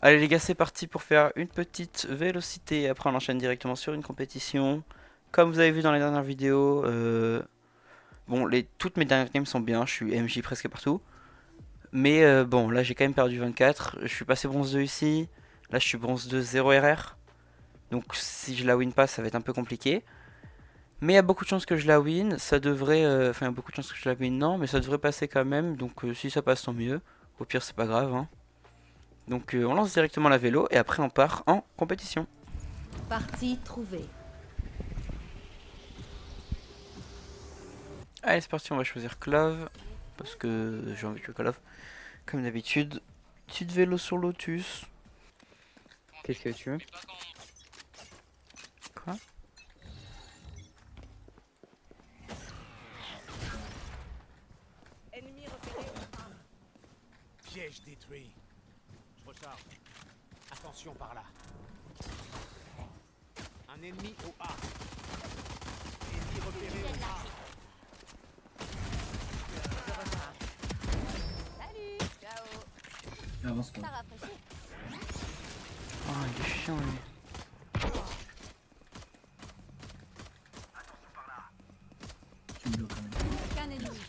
Allez les gars, c'est parti pour faire une petite vélocité. Après on enchaîne directement sur une compétition. Comme vous avez vu dans les dernières vidéos, bon, toutes mes dernières games sont bien, je suis MJ presque partout. Mais bon, là j'ai quand même perdu 24. Je suis passé bronze 2 ici. Là je suis bronze 2 0 RR. Donc si je la win pas, ça va être un peu compliqué. Mais il y a beaucoup de chances que je la win. Ça devrait... Enfin, il y a beaucoup de chances que je la win, non. Mais ça devrait passer quand même. Donc si ça passe, tant mieux. Au pire, c'est pas grave, hein. Donc on lance directement la vélo et après on part en compétition. Partie trouvée. Allez, c'est parti, on va choisir Clove. Parce que j'ai envie de jouer Call of. Comme d'habitude. Petite vélo sur Lotus. Qu'est-ce que tu veux? Quoi? Ennemi repéré au A. Piège détruit. Je recharge. Attention par là. Un ennemi au A. Ennemi repéré au A. Salut, ciao. Avance quoi. Ça rafraîchit. Oh, il est chiant lui. Tu me bloques quand même. Aucun ennemi.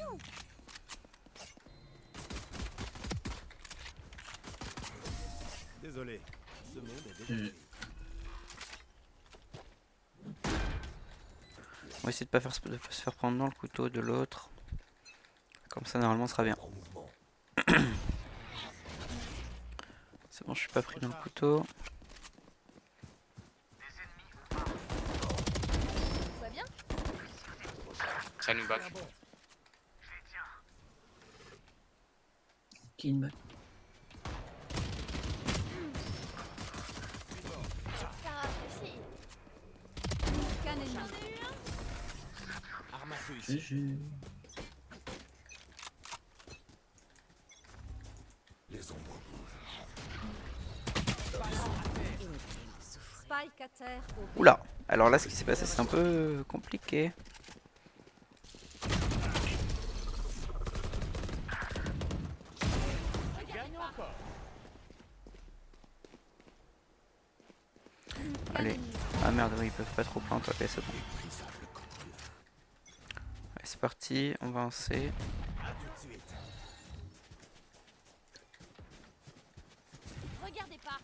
Désolé. Ce monde est Je- détruit. On va essayer de pas se faire prendre dans le couteau de l'autre. Comme ça normalement ça sera bien. C'est bon, je suis pas pris dans le couteau. Tout va bien? Ça nous bat. Tiens bon. Kill back. Ça rafraîchit. Aucun ennemi. J'en ai eu un. Arme à feu ici. GG. Spike à terre au B. Oula. Alors là ce qui s'est passé c'est un peu compliqué. Gagne encore. Aucun Allez. ennemi. Ah merde, oui, ils peuvent pas trop planter. Ok, c'est bon. Allez, c'est parti, on va en C. A tout de suite. Regardez pas.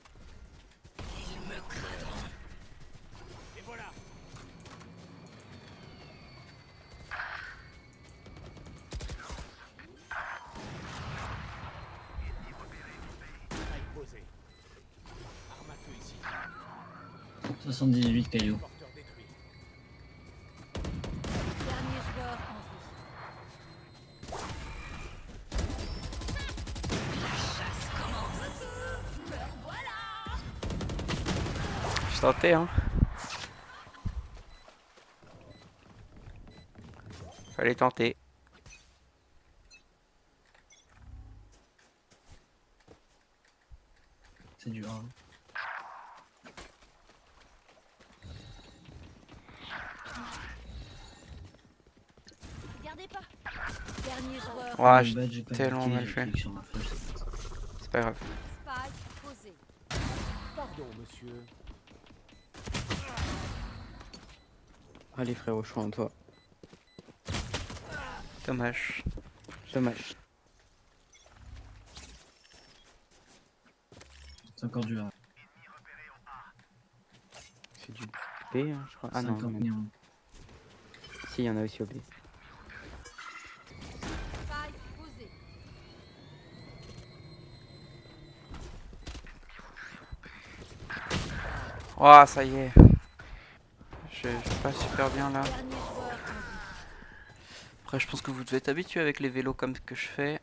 Et voilà. Taille posée. Arme à feu ici. 78 cailloux. Porteur détruit. Dernier joueur en Je tentais, hein. Fallait tenter. C'est dur. Hein. Regardez pas. vie. Dernier joueur. Ouah, Le j'ai badge, j'ai pas tellement cliqué, mal j'ai fait. cliqué sur ma flèche. C'est pas grave. Spike posé. Pardon, monsieur. Allez frérot, je suis en toi. Dommage. Dommage. C'est encore dur. Hein. C'est du B, hein, je crois. Ah non, 50 non. néons. Si, il y en a aussi au B. Spike posé. Ouah, ça y est. Je suis pas super bien là. Dernier joueur en vie. Après, je pense que vous devez être habitué avec les vélos comme que je fais.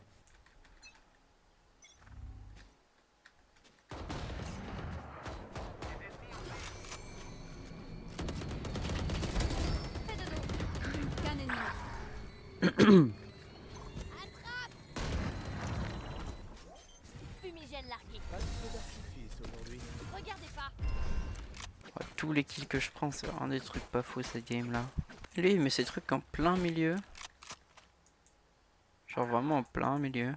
Fais de dos. Aucun ennemi. Attrape. Fumigène largué. Pas de feu d'artifice aujourd'hui. Regardez pas. Oh, tous les kills que je prends, c'est vraiment des trucs pas faux cette game là. Lui, il met ses trucs en plein milieu. Genre vraiment en plein milieu.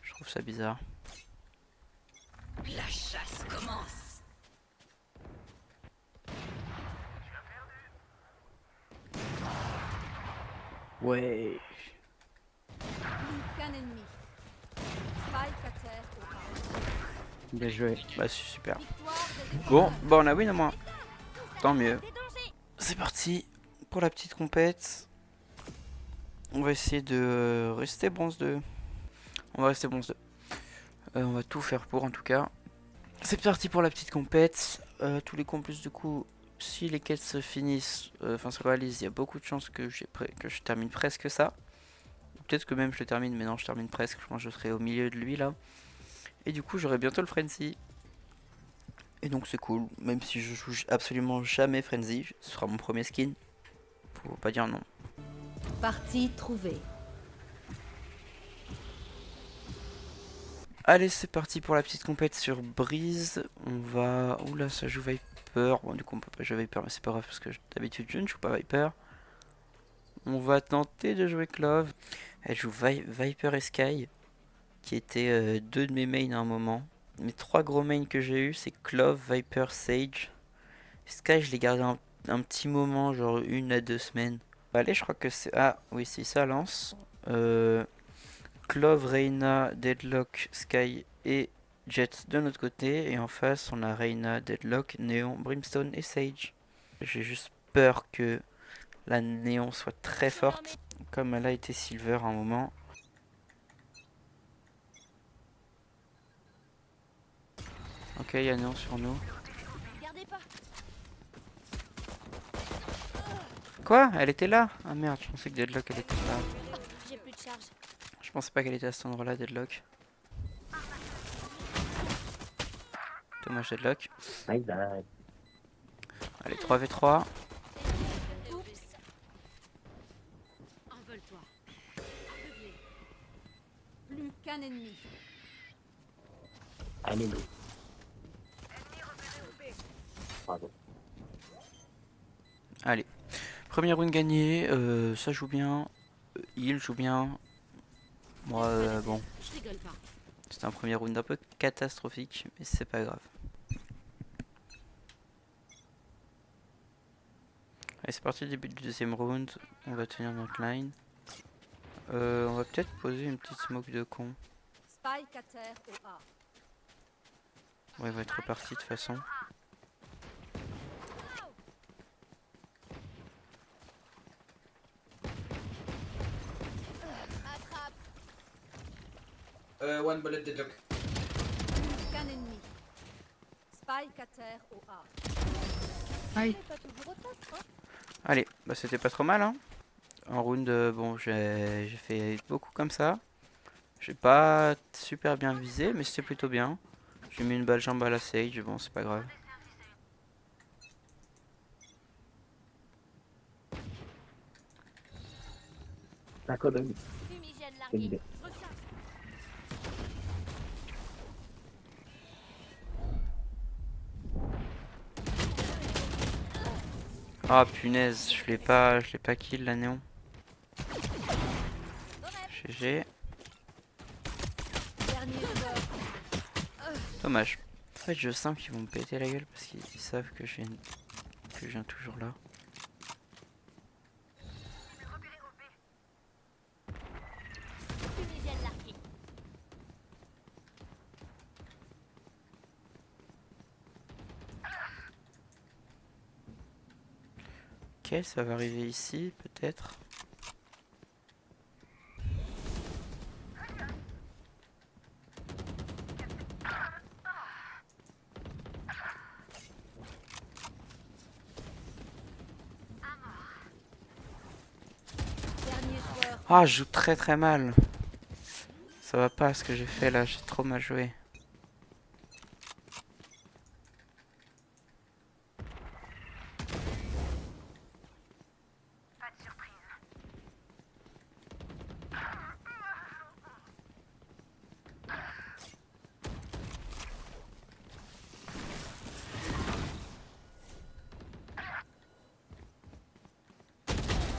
Je trouve ça bizarre. Ouais. Plus qu'un ennemi. Spike à terre au A. Bien joué. Bah c'est super. Victoire des Bon, défenseurs. bah on a win au moins. Tant mieux. Des dangers. C'est parti pour la petite compète. On va essayer de rester bronze 2. On va rester bronze 2. On va tout faire pour en tout cas. C'est parti pour la petite compète. Tous les comptes plus du coup, si les quêtes se finissent, enfin se réalisent, il y a beaucoup de chances que je termine presque ça. Peut-être que même je le termine, mais non, je termine presque. Je pense que je serai au milieu de lui là. Et du coup, j'aurai bientôt le Frenzy. Et donc c'est cool, même si je joue absolument jamais Frenzy, ce sera mon premier skin. Faut pas dire non. Partie trouvée. Allez, c'est parti pour la petite compète sur Breeze. On va... Oula, ça joue Viper. Bon, du coup, on peut pas jouer Viper, mais c'est pas grave parce que d'habitude, je ne joue pas Viper. On va tenter de jouer Clove. Elle joue Viper et Sky, qui étaient deux de mes mains à un moment. Mes trois gros mains que j'ai eu, c'est Clove, Viper, Sage. Sky, je l'ai gardé un petit moment, genre 1 à 2 semaines. Allez, je crois que c'est... Ah, oui, c'est ça, lance. Clove, Reyna, Deadlock, Sky et Jet de notre côté. Et en face, on a Reyna, Deadlock, Néon, Brimstone et Sage. J'ai juste peur que la Néon soit très forte, comme elle a été Silver à un moment. Ok, il y a Néon sur nous. Gardez pas. Quoi? Elle était là? Ah merde, je pensais que Deadlock elle était là. J'ai plus de charge. Je pensais pas qu'elle était à cet endroit là, Deadlock. Dommage Deadlock. Bye bye. Allez, 3v3. Oups. Envole-toi. Aveuglé. Plus qu'un ennemi. Allez, nous. Pardon. Allez. Première round gagnée. Ça joue bien. Il joue bien. Moi, bon. Je rigole pas. C'était un premier round un peu catastrophique, mais c'est pas grave. Allez, c'est parti, début du deuxième round. On va tenir notre line. On va peut-être poser une petite smoke de con. Spike à terre au A. Ouais, il va être reparti de toute façon. Attrape. One bullet deadlock. Plus qu'un ennemi. Spike à terre au A. Aïe. C'est pas toujours au top, hein. Allez, bah c'était pas trop mal, hein. En round, bon, j'ai fait beaucoup comme ça. J'ai pas super bien visé, mais c'était plutôt bien. J'ai mis une balle jambe à la Sage, bon, c'est pas grave. D'accord, donc. Fumigène Bonne largué. idée. Recharge. Ah punaise, je l'ai pas kill la néon. GG, Dernier joueur. dommage. En fait, je sens qu'ils vont me péter la gueule parce qu'ils savent que que je viens toujours là. Fumigène largué. Ok, ça va arriver ici, peut-être. Dernier joueur. Ah, je joue très très mal. Ça va pas ce que j'ai fait là, j'ai trop mal joué.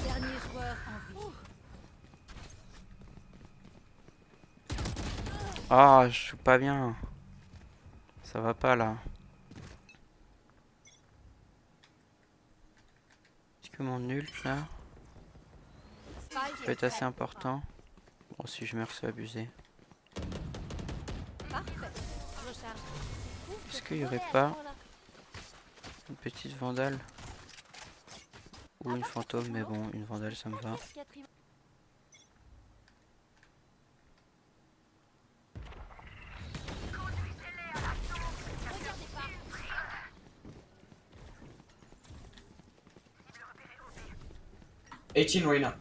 Dernier joueur en vie. Ah, je joue pas bien. Ça va pas là. Est-ce que mon ult là? Spike Ça peut être assez important. Bon, si je meurs, c'est abusé. Parfait. Recharge. Est-ce qu'il y aurait pas une petite vandale ou une fantôme? Mais bon, une vandale, ça me va. Regardez pas. 18 Reyna.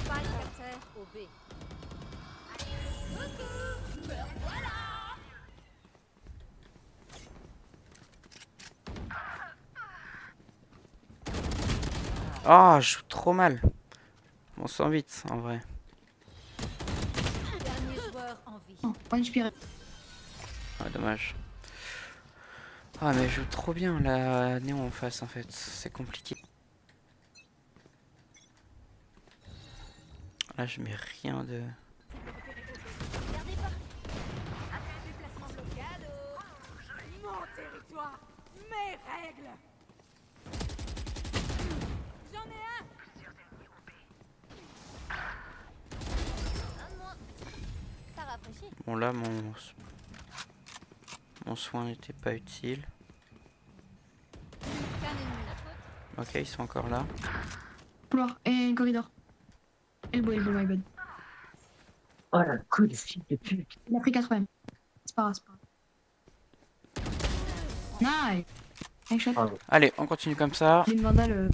Spike à terre au B. Ah, je joue trop mal. Bon, 108 en vrai. Dernier joueur en vie. Oh, pas inspiré. Ah, dommage. Ah, mais je joue trop bien la néon en face en fait. C'est compliqué. Là, je mets rien de. Regardez pas. Déplacement blocade. Mon territoire, mes règles. J'en ai un. Un de moins. Ça rafraîchit. Bon, là, mon soin n'était pas utile. Qu'un ennemi. Ok, ils sont encore là. Couloir et corridor. Elbow, my bad. Oh la coup de fil de pute. Il a pris 80. C'est pas grave, c'est pas grave. Nice. Nice shot. Bravo. Allez, on continue comme ça. J'ai une vandale.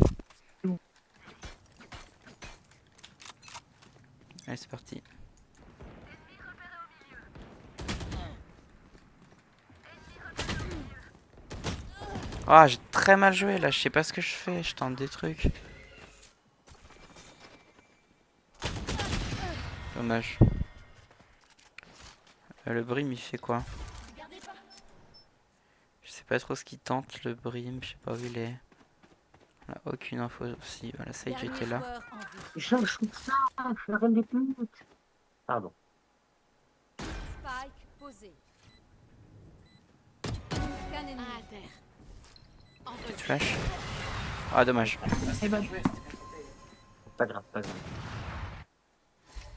Allez, c'est parti. Ah, j'ai très mal joué là, je sais pas ce que je fais, je tente des trucs. Dommage. Le brim il fait quoi? Regardez pas. Je sais pas trop ce qu'il tente le brim, je sais pas où il est. On a aucune info aussi, voilà, Sage Dernier était là. joueur en vie. Je joue ça, je suis la reine des putes. Pardon. Spike posé. Qu'un ennemi. Un à terre. En vol. Petite flash. Ah dommage. Et bad. Pas grave, pas grave.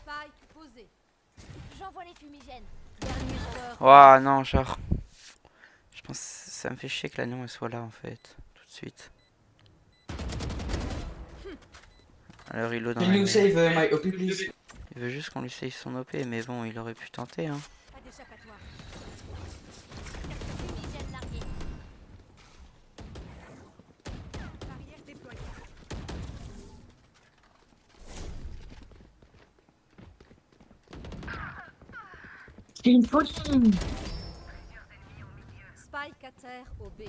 Spike posé. J'envoie les fumigènes. Dernier joueur. Ouah non, genre. Je pense que ça me fait chier que l'agneau elle soit là en fait, tout de suite. Alors il dans Can you la- save my OP please? Il veut juste qu'on lui save son OP, mais bon, il aurait pu tenter hein. Pas d'échappatoire. Fumigène largué. Barrière déployée. C'est une folie. Spike à terre au B.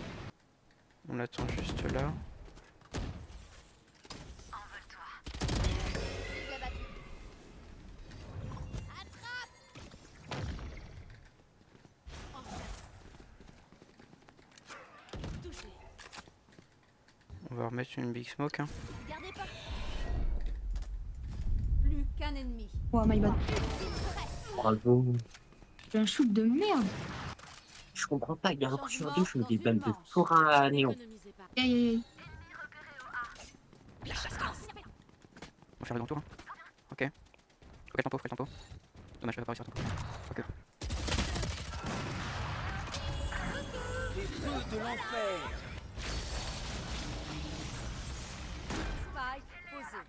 On l'attend juste là. Cible abattue. Attrape. En face. Touché. On va remettre une big smoke hein. Regardez pas. Plus qu'un ennemi. Oh, my bad. Bravo. J'ai un shoot de merde. Je comprends pas, il y a un coup sur deux, je me Changement dis dans balles une de manche. four à néon. Économisez pas. Aïe, aïe, aïe. On va faire le grand tour hein. Ok. Faut tempo, faut tempo. Dommage, je vais pas réussir à tempo. Ok. Les feux de l'enfer. Spike posé.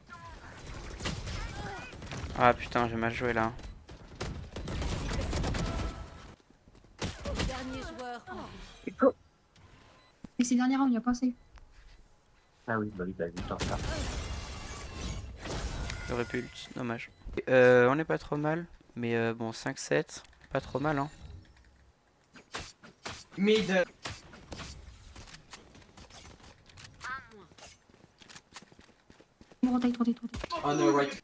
Ah putain, j'ai mal joué là. Dernier joueur en vie. Et ces derniers rounds, il a pas assez. Ah oui, bah oui, bah oui, dans ça. J'aurais pu ult, dommage. On est pas trop mal, mais bon 5-7, pas trop mal hein. Mid. Rotate. On the right.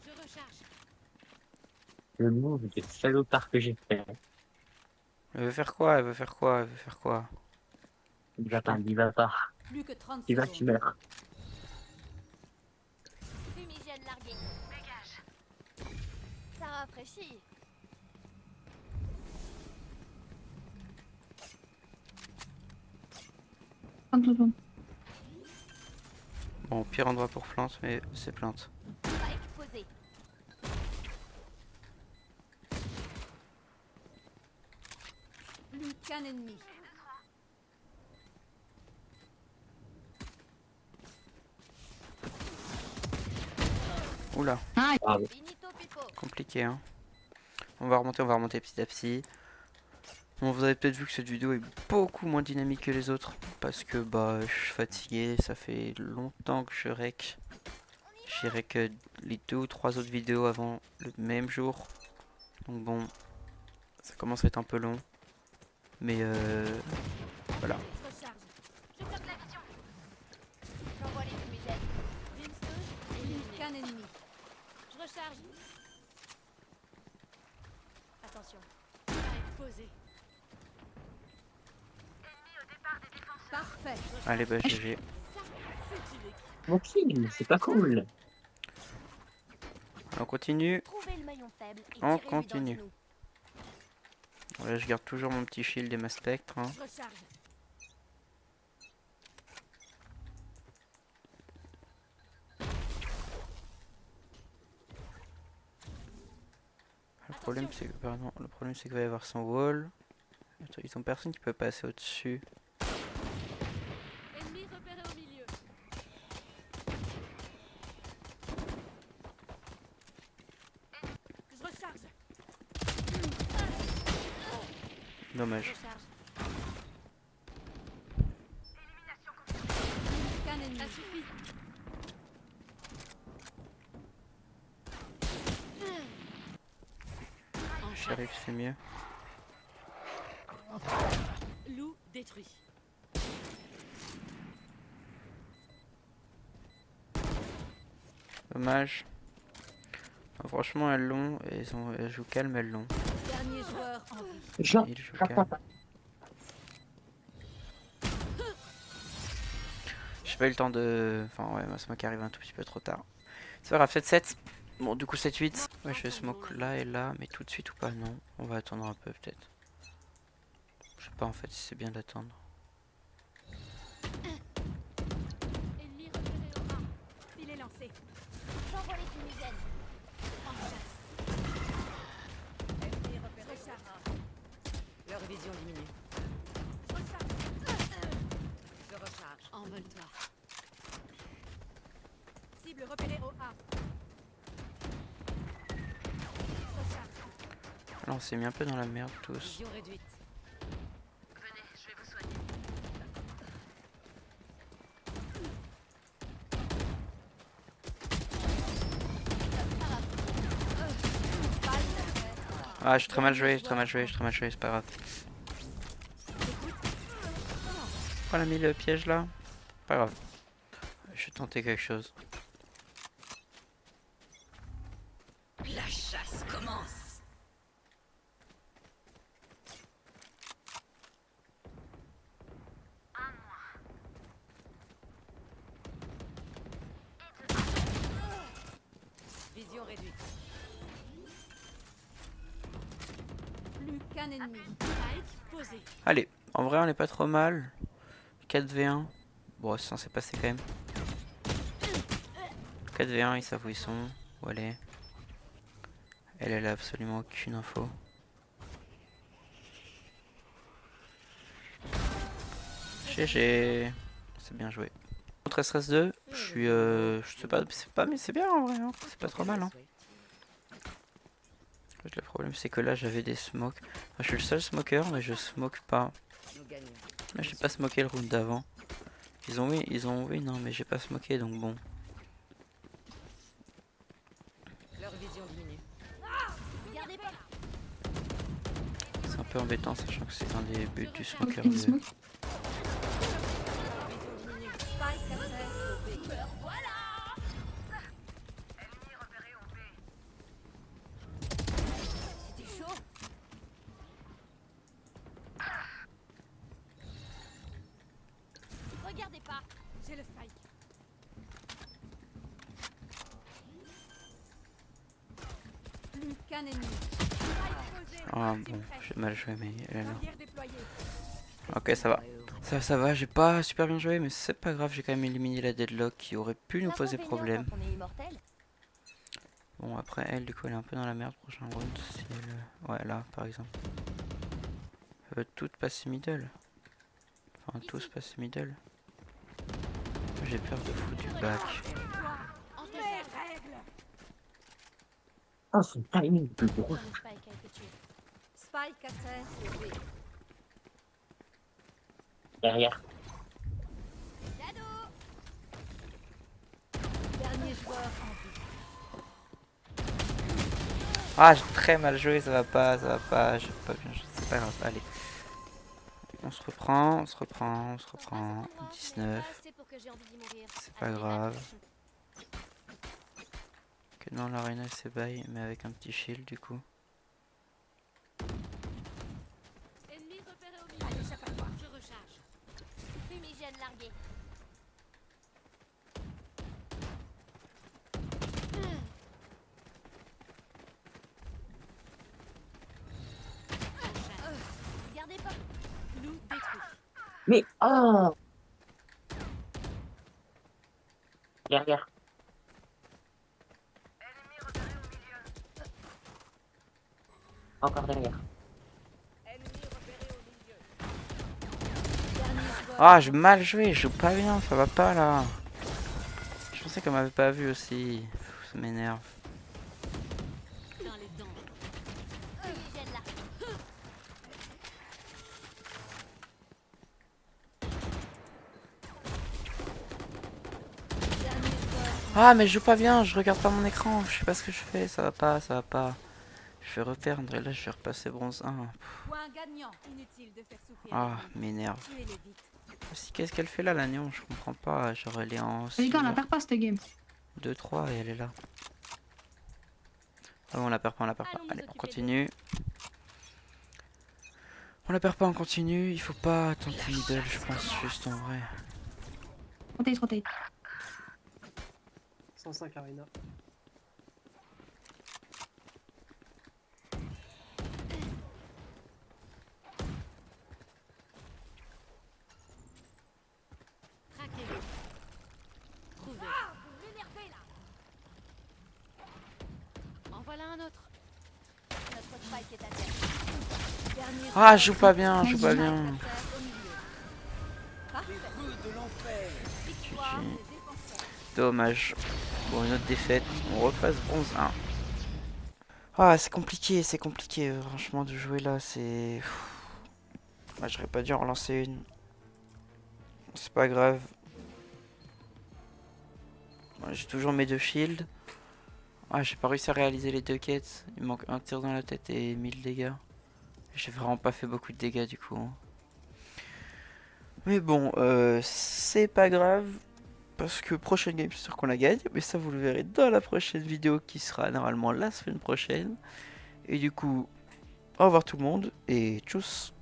Je recharge. Le move de salopard que j'ai fait. Elle veut faire quoi? Elle veut faire quoi? Elle veut faire quoi? Il va pas, il va pas. Plus que 30 Il va, tu secondes. meurs. Fumigène largué. Dégage. Ça rafraîchit. Plante. Bon, pire endroit pour plante, mais c'est plante. Spike posé. Plus qu'un ennemi. Oula, Bravo. Finito pipo. compliqué hein. On va remonter petit à petit. Bon, vous avez peut-être vu que cette vidéo est beaucoup moins dynamique que les autres. Parce que bah je suis fatigué, ça fait longtemps que je rec. J'ai rec les 2 ou 3 autres vidéos avant le même jour. Donc bon, ça commence à être un peu long. Mais voilà. Je recharge. Je bloque la vision. J'envoie les fumigènes. Brimstone Plus éliminé. qu'un ennemi. Je recharge. Attention. Spike posé. Parfait. Allez bah GG. Mon kill, c'est pas cool. On continue. Trouvez le maillon faible et On tirez-lui continue. dans le genou. Voilà, je garde toujours mon petit shield et ma spectre. Hein. Je recharge. Le problème c'est que le problème c'est qu'il va y avoir son wall. Attends, ils ont personne qui peut passer au-dessus. Ennemi repéré au milieu. Je recharge. Je Dommage. recharge. Plus qu'un ennemi. Ça suffit. En chasse. J'arrive, c'est mieux. Loup détruit. Dommage. Ah, franchement elles l'ont et elles jouent calme, elles l'ont. Dernier joueur en vie. Jean. Ils jouent calme. J'ai pas eu le temps de... Enfin ouais, ma smoke arrive un tout petit peu trop tard. C'est pas grave, 7-7. Bon du coup 7-8. Ouais, je smoke là et là, mais tout de suite ou pas, non. On va attendre un peu peut-être. Je sais pas en fait si c'est bien d'attendre. Ennemi repéré au 1. Filet lancé. J'envoie les fumigènes. En chasse. Ennemi repéré. Recharge. Leur vision diminue. Recharge. Je recharge. Envole-toi. Cible repérée au A. Recharge. Là on s'est mis un peu dans la merde tous. Vision réduite. Ah, j'ai très mal joué, c'est pas grave. Pourquoi elle a mis le piège là? Pas grave. Je vais tenter quelque chose. La chasse commence. Vision réduite. Plus qu'un ennemi. Spike posé. Allez, en vrai on est pas trop mal. 4v1. Bon, c'est censé passer quand même. 4v1, ils savent où ils sont. Où elle est. Elle a absolument aucune info. GG. C'est bien joué. 13-13-2. Je suis... je sais pas, mais c'est bien en vrai. Hein. C'est pas trop mal. Hein. En fait, le problème c'est que là j'avais des smokes. Enfin, je suis le seul smoker, mais je smoke pas. Nous gagnons. Là j'ai pas smoké le round d'avant. Ils ont oui, non, mais j'ai pas smoké donc bon. Leur vision diminue. Gardez pas. C'est un peu embêtant sachant que c'est un des buts du Ok, smoker. il smoke. Spike à terre au B. Voilà. C'était chaud. Regardez pas. J'ai le spike. Plus qu'un ennemi. Spike posé. Ah bon, j'ai mal joué mais elle est là. Barrière déployée. Ok, ça va. Ouais, ouais. Ça va, j'ai pas super bien joué, mais c'est pas grave, j'ai quand même éliminé la deadlock qui aurait pu nous poser problème. Quand on est immortel. Bon, après elle, du coup, elle est un peu dans la merde prochain round. Si elle... Ouais, là, par exemple. Elle veut toutes passer middle. Enfin, tous passer middle. J'ai peur de foutre du back. Oh, son timing le gros. Le Spike a été tué. Spike à terre au B. Derrière. Cadeau. Dernier joueur en vie. Ah, j'ai très mal joué, ça va pas, j'ai pas bien joué, c'est pas grave, allez. On se reprend, on se reprend, on se reprend. 19, c'est pas grave. Que dans l'arena c'est bail, mais avec un petit shield du coup. Ennemi repéré au milieu. Allez, chaque fois. Je recharge. Fumigène largué. Gardez pas. Loup détruit. Mais oh. Derrière. Encore derrière. Ah, j'ai mal joué, je joue pas bien, ça va pas là. Je pensais qu'on m'avait pas vu aussi. Pff, ça m'énerve. Dans les dents. Fumigène largué. Ah, mais je joue pas bien, je regarde pas mon écran, je sais pas ce que je fais, ça va pas, ça va pas. Je vais reperdre et là je vais repasser bronze 1. Point gagnant. Inutile de faire souffrir. Ah, m'énerve. Tuez-les vite. Aussi, qu'est-ce qu'elle fait là, la néon? Je comprends pas. Genre, elle est en Les gars, on la perd pas cette game. 2-3 et elle est là. Ah, on la perd pas, on la perd pas. Allons nous Allez, on occuper continue. On la perd pas, on continue. Il faut pas tenter middle, je pense, juste en vrai. Rotate, rotate. 105 Arena. Traquez-le. Trouvez. Vous m'énervez là. En voilà un autre. Notre Spike est à terre. Dernier Ah, je joue pas bien, je joue pas Spike à bien. terre au milieu. Parfait. Victoire GG. des défenseurs. Dommage. Bon, une autre défaite. On repasse bronze 1. Ah, c'est compliqué, franchement, de jouer là, c'est... Ah, j'aurais pas dû en relancer une. C'est pas grave. Bon, j'ai toujours mes 2 shields. Ah, j'ai pas réussi à réaliser les 2 quêtes. Il me manque un tir dans la tête et 1000 dégâts. J'ai vraiment pas fait beaucoup de dégâts du coup. Mais bon, c'est pas grave. Parce que prochaine game, c'est sûr qu'on la gagne. Mais ça, vous le verrez dans la prochaine vidéo qui sera normalement la semaine prochaine. Et du coup, au revoir tout le monde et tchuss.